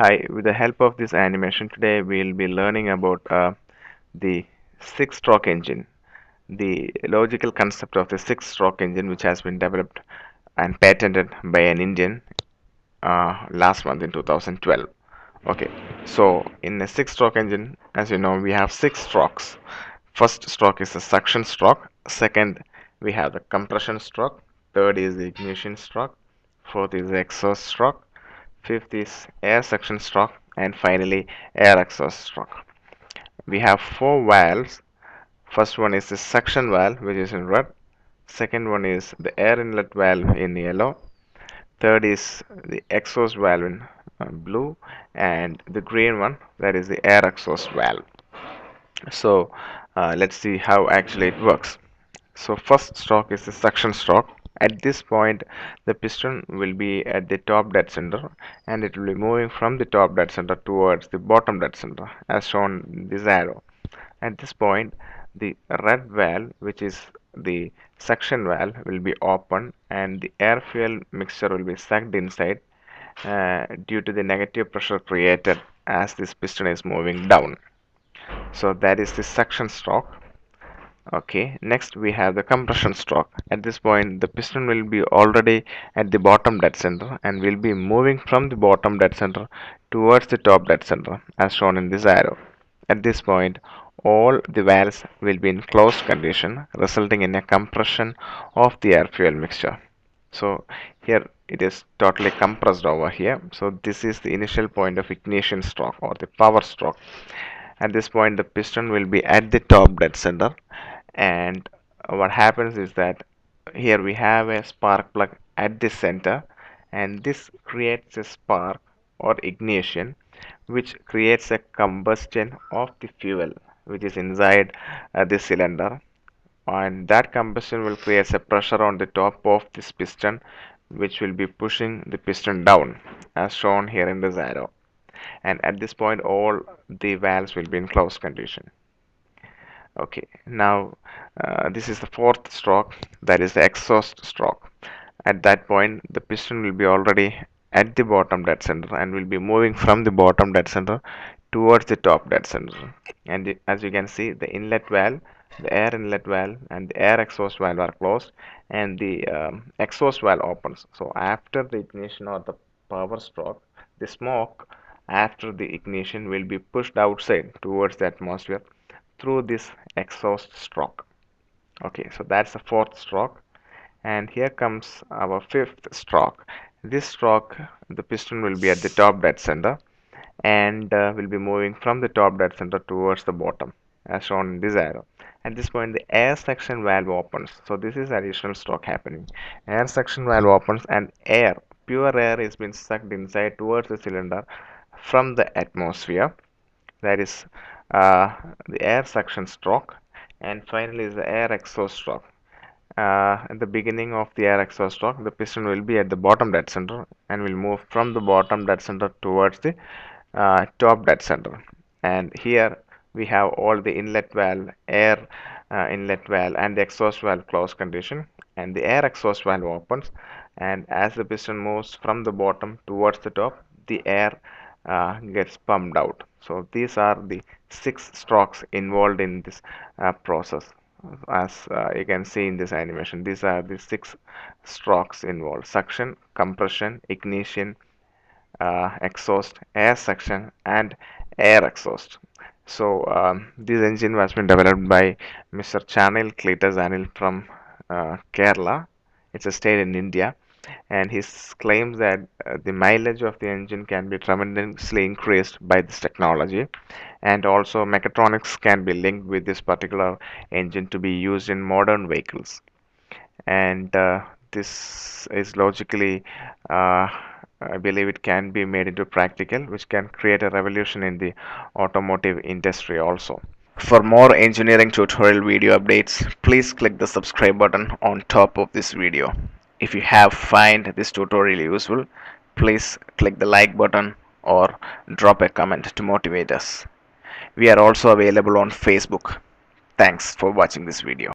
Hi, with the help of this animation today we'll be learning about the six-stroke engine, the logical concept of the six-stroke engine which has been developed and patented by an Indian last month in 2012. Okay, so in a six-stroke engine, as you know, we have six strokes. First stroke is the suction stroke. Second, we have the compression stroke. Third is the ignition stroke. Fourth is the exhaust stroke. Fifth is air suction stroke. And finally, air exhaust stroke. We have four valves. First one is the suction valve, which is in red. Second one is the air inlet valve in yellow. Third is the exhaust valve in blue, and the green one, that is the air exhaust valve. So let's see how actually it works. So first stroke is the suction stroke. At this point, the piston will be at the top dead center, and it will be moving from the top dead center towards the bottom dead center, as shown in this arrow. At this point, the red valve, which is the suction valve, will be open, and the air-fuel mixture will be sucked inside due to the negative pressure created as this piston is moving down. So that is the suction stroke. Okay, next we have the compression stroke. At this point, the piston will be already at the bottom dead center and will be moving from the bottom dead center towards the top dead center, as shown in this arrow. At this point, all the valves will be in closed condition, resulting in a compression of the air-fuel mixture. So here it is totally compressed over here. So this is the initial point of ignition stroke or the power stroke. At this point, the piston will be at the top dead center, and what happens is that here we have a spark plug at the center, and this creates a spark or ignition which creates a combustion of the fuel which is inside the cylinder, and that combustion will create a pressure on the top of this piston which will be pushing the piston down, as shown here in this arrow. And at this point, all the valves will be in closed condition. Okay, now this is the fourth stroke, that is the exhaust stroke. At that point, the piston will be already at the bottom dead center and will be moving from the bottom dead center towards the top dead center. And as you can see, the inlet valve, the air inlet valve, and the air exhaust valve are closed, and the exhaust valve opens. So after the ignition or the power stroke, the smoke after the ignition will be pushed outside towards the atmosphere through this exhaust stroke. Okay, so that's the fourth stroke, and here comes our fifth stroke. This stroke, the piston will be at the top dead center and will be moving from the top dead center towards the bottom, as shown in this arrow. At this point, the air suction valve opens. So this is additional stroke happening. Air suction valve opens, and air, pure air, is being sucked inside towards the cylinder from the atmosphere. That is the air suction stroke, and finally is the air exhaust stroke. At the beginning of the air exhaust stroke, the piston will be at the bottom dead center and will move from the bottom dead center towards the top dead center. And here we have all the inlet valve, air inlet valve, and the exhaust valve closed condition, and the air exhaust valve opens, and as the piston moves from the bottom towards the top, the air gets pumped out. So these are the six strokes involved in this process. As you can see in this animation, these are the six strokes involved: suction, compression, ignition, exhaust, air suction, and air exhaust. So this engine was been developed by Mr. Chanil Cletus Anil from Kerala. It's a state in India, and he claims that the mileage of the engine can be tremendously increased by this technology, and also mechatronics can be linked with this particular engine to be used in modern vehicles. And this is logically I believe it can be made into practical, which can create a revolution in the automotive industry also. For more engineering tutorial video updates, please click the subscribe button on top of this video. If you have find this tutorial useful, please click the like button or drop a comment to motivate us. We are also available on Facebook. Thanks for watching this video.